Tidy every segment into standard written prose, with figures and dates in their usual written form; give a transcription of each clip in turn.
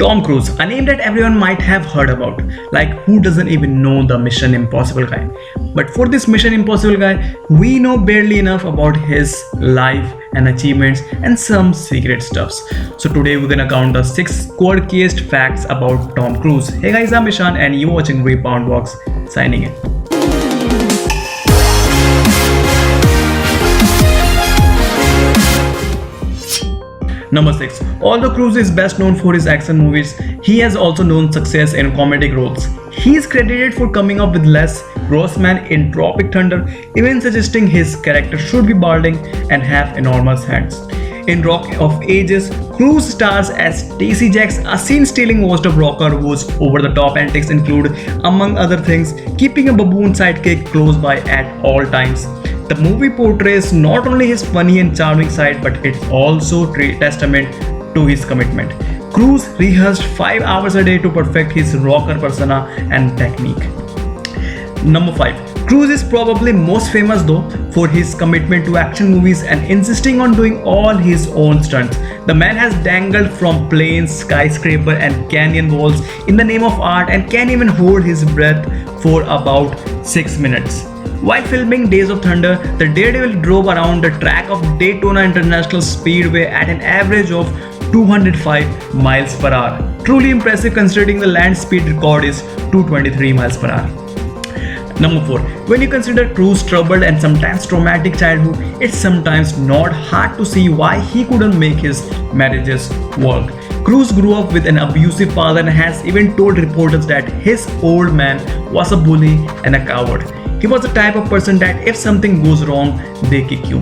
Tom Cruise, a name that everyone might have heard about. Like, who doesn't even know the Mission Impossible guy? But for this Mission Impossible guy, we know barely enough about his life and achievements and some secret stuffs. So today we're gonna count the 6 quirkiest facts about Tom Cruise. Hey guys, I'm Ishan and you're watching Rebound Box. Signing in. Number 6. Although Cruise is best known for his action movies, he has also known success in comedic roles. He is credited for coming up with Les Grossman in Tropic Thunder, even suggesting his character should be balding and have enormous hands. In Rock of Ages, Cruise stars as Stacey Jacks, a scene-stealing washed-up rocker whose over-the-top antics include, among other things, keeping a baboon sidekick close by at all times. The movie portrays not only his funny and charming side, but it's also a testament to his commitment. Cruise rehearsed 5 hours a day to perfect his rocker persona and technique. Number 5. Cruise is probably most famous though for his commitment to action movies and insisting on doing all his own stunts. The man has dangled from planes, skyscraper and canyon walls in the name of art and can even hold his breath for about 6 minutes. While filming Days of Thunder, the Daredevil drove around the track of Daytona International Speedway at an average of 205 miles per hour. Truly impressive considering the land speed record is 223 miles per hour. Number 4. When you consider Cruise's troubled and sometimes traumatic childhood, it's sometimes not hard to see why he couldn't make his marriages work. Cruise grew up with an abusive father and has even told reporters that his old man was a bully and a coward. He was the type of person that if something goes wrong, they kick you.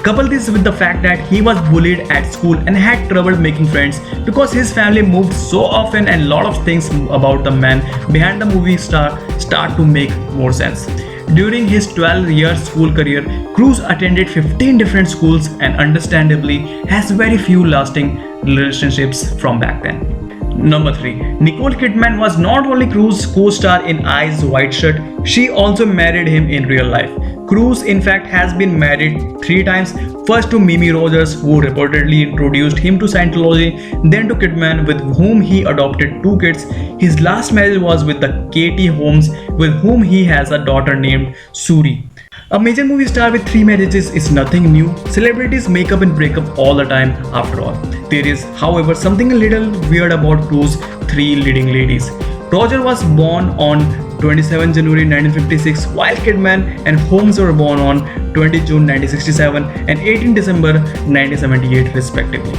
Couple this with the fact that he was bullied at school and had trouble making friends because his family moved so often, and a lot of things about the man behind the movie star start to make more sense. During his 12-year school career, Cruise attended 15 different schools and understandably has very few lasting relationships from back then. Number 3. Nicole Kidman was not only Cruise's co-star in Eyes Wide Shut, she also married him in real life. Cruise in fact has been married 3 times, first to Mimi Rogers, who reportedly introduced him to Scientology, then to Kidman, with whom he adopted 2 kids. His last marriage was with the Katie Holmes, with whom he has a daughter named Suri. A major movie star with 3 marriages is nothing new. Celebrities make up and break up all the time after all. There is, however, something a little weird about Cruise's 3 leading ladies. Roger was born on 27 January 1956, while Kidman and Holmes were born on 20 June 1967 and 18 December 1978 respectively.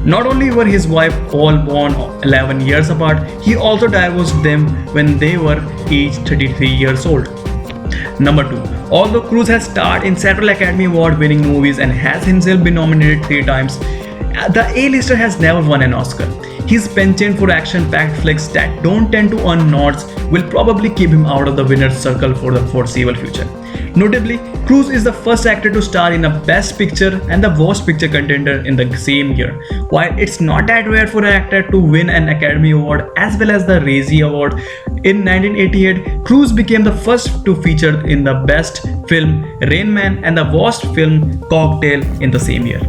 Not only were his wives all born 11 years apart, he also divorced them when they were each 33 years old. Number 2. Although Cruise has starred in several Academy Award winning movies and has himself been nominated 3 times, the A-lister has never won an Oscar. His penchant for action-packed flicks that don't tend to earn nods will probably keep him out of the winner's circle for the foreseeable future. Notably, Cruise is the first actor to star in a Best Picture and the Worst Picture contender in the same year. While it's not that rare for an actor to win an Academy Award as well as the Razzie Award, in 1988, Cruise became the first to feature in the Best Film Rain Man and the Worst Film Cocktail in the same year.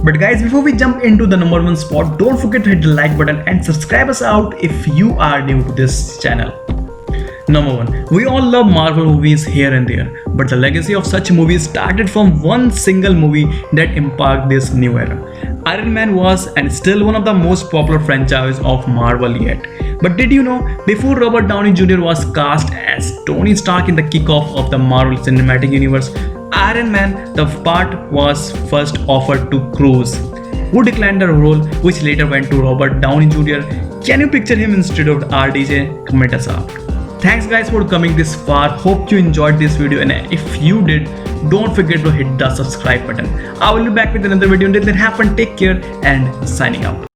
But guys, before we jump into the number 1 spot, don't forget to hit the like button and subscribe us out if you are new to this channel. Number 1. We all love Marvel movies here and there, but the legacy of such movies started from one single movie that impacted this new era. Iron Man was and still one of the most popular franchises of Marvel yet. But did you know, before Robert Downey Jr. was cast as Tony Stark in the kickoff of the Marvel Cinematic Universe, Iron Man, the part was first offered to Cruise, who declined the role, which later went to Robert Downey Jr. Can you picture him instead of RDJ? Comment us out. Thanks guys for coming this far. Hope you enjoyed this video, and if you did, don't forget to hit the subscribe button. I will be back with another video. Until then, have fun, take care, and signing out.